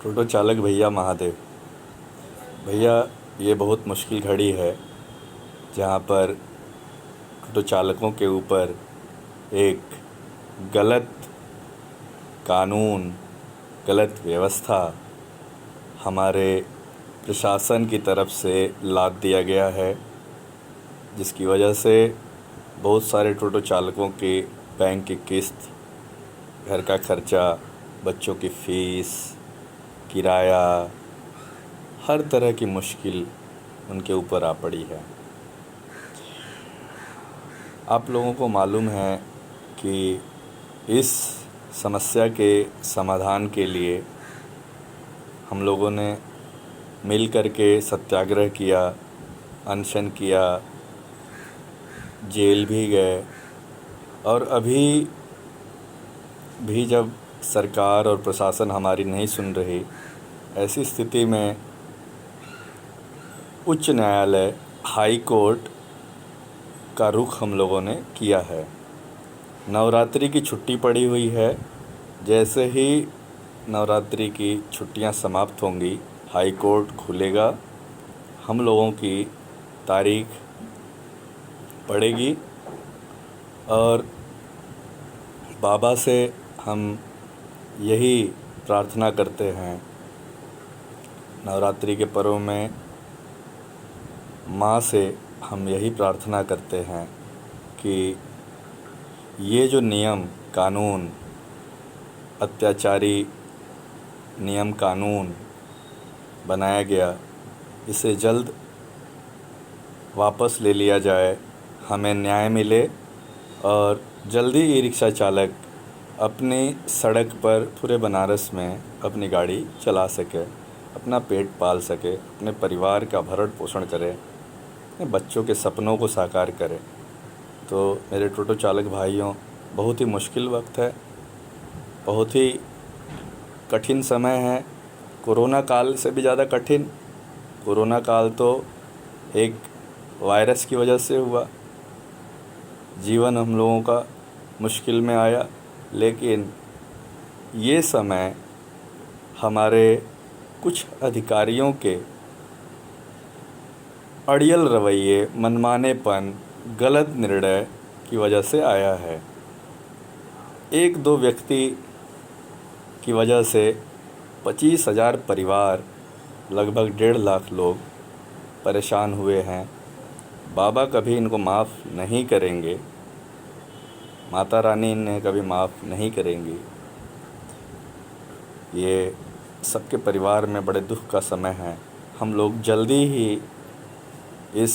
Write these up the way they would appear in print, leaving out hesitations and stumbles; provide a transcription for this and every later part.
टोटो चालक भैया महादेव भैया, ये बहुत मुश्किल घड़ी है जहाँ पर टोटो चालकों के ऊपर एक गलत कानून, गलत व्यवस्था हमारे प्रशासन की तरफ से लाद दिया गया है, जिसकी वजह से बहुत सारे टोटो चालकों के बैंक की किस्त, घर का खर्चा, बच्चों की फ़ीस, किराया, हर तरह की मुश्किल उनके ऊपर आ पड़ी है। आप लोगों को मालूम है कि इस समस्या के समाधान के लिए हम लोगों ने मिल कर के सत्याग्रह किया, अनशन किया, जेल भी गए और अभी भी जब सरकार और प्रशासन हमारी नहीं सुन रही, ऐसी स्थिति में उच्च न्यायालय, हाई कोर्ट का रुख हम लोगों ने किया है। नवरात्रि की छुट्टी पड़ी हुई है। जैसे ही नवरात्रि की छुट्टियां समाप्त होंगी, हाई कोर्ट खुलेगा, हम लोगों की तारीख पड़ेगी और बाबा से हम यही प्रार्थना करते हैं, नवरात्रि के पर्व में माँ से हम यही प्रार्थना करते हैं कि ये जो नियम कानून, अत्याचारी नियम कानून बनाया गया, इसे जल्द वापस ले लिया जाए, हमें न्याय मिले और जल्दी ई रिक्शा चालक अपनी सड़क पर पूरे बनारस में अपनी गाड़ी चला सके, अपना पेट पाल सके, अपने परिवार का भरण पोषण करे, अपने बच्चों के सपनों को साकार करे। तो मेरे टोटो चालक भाइयों, बहुत ही मुश्किल वक्त है, बहुत ही कठिन समय है। कोरोना काल से भी ज़्यादा कठिन। कोरोना काल तो एक वायरस की वजह से हुआ, जीवन हम लोगों का मुश्किल में आया, लेकिन ये समय हमारे कुछ अधिकारियों के अड़ियल रवैये, मनमानेपन, गलत निर्णय की वजह से आया है। एक दो व्यक्ति की वजह से 25,000 परिवार, लगभग 1.5 लाख लोग परेशान हुए हैं। बाबा कभी इनको माफ़ नहीं करेंगे, माता रानी इन्हें कभी माफ़ नहीं करेंगी। ये सबके परिवार में बड़े दुख का समय है। हम लोग जल्दी ही इस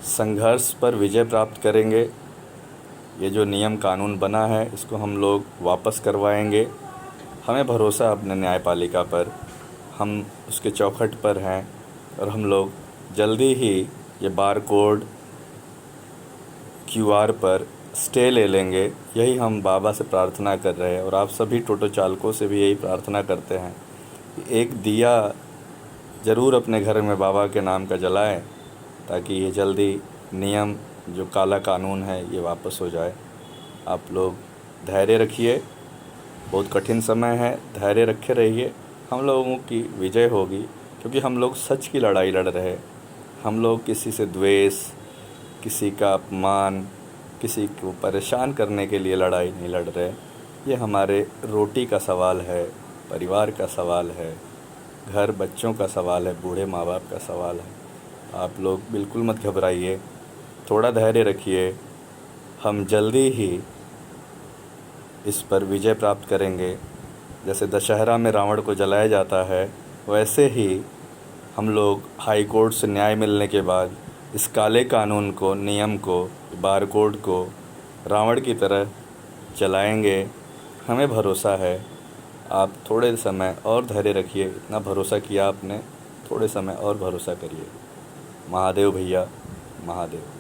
संघर्ष पर विजय प्राप्त करेंगे। ये जो नियम कानून बना है, इसको हम लोग वापस करवाएंगे। हमें भरोसा अपने न्यायपालिका पर, हम उसके चौखट पर हैं और हम लोग जल्दी ही ये बार कोड, QR पर स्टे ले लेंगे। यही हम बाबा से प्रार्थना कर रहे हैं और आप सभी टोटो चालकों से भी यही प्रार्थना करते हैं कि एक दिया ज़रूर अपने घर में बाबा के नाम का जलाएं, ताकि ये जल्दी नियम, जो काला कानून है, ये वापस हो जाए। आप लोग धैर्य रखिए, बहुत कठिन समय है, धैर्य रखे रहिए। हम लोगों की विजय होगी, क्योंकि हम लोग सच की लड़ाई लड़ रहे हैं। हम लोग किसी से द्वेष, किसी का अपमान, किसी को परेशान करने के लिए लड़ाई नहीं लड़ रहे। ये हमारे रोटी का सवाल है, परिवार का सवाल है, घर बच्चों का सवाल है, बूढ़े माँ बाप का सवाल है। आप लोग बिल्कुल मत घबराइए, थोड़ा धैर्य रखिए। हम जल्दी ही इस पर विजय प्राप्त करेंगे। जैसे दशहरा में रावण को जलाया जाता है, वैसे ही हम लोग हाई कोर्ट से न्याय मिलने के बाद इस काले कानून को, नियम को, बार कोड को रावण की तरह चलाएंगे। हमें भरोसा है। आप थोड़े समय और धैर्य रखिए। इतना भरोसा किया आपने, थोड़े समय और भरोसा करिए। महादेव भैया, महादेव।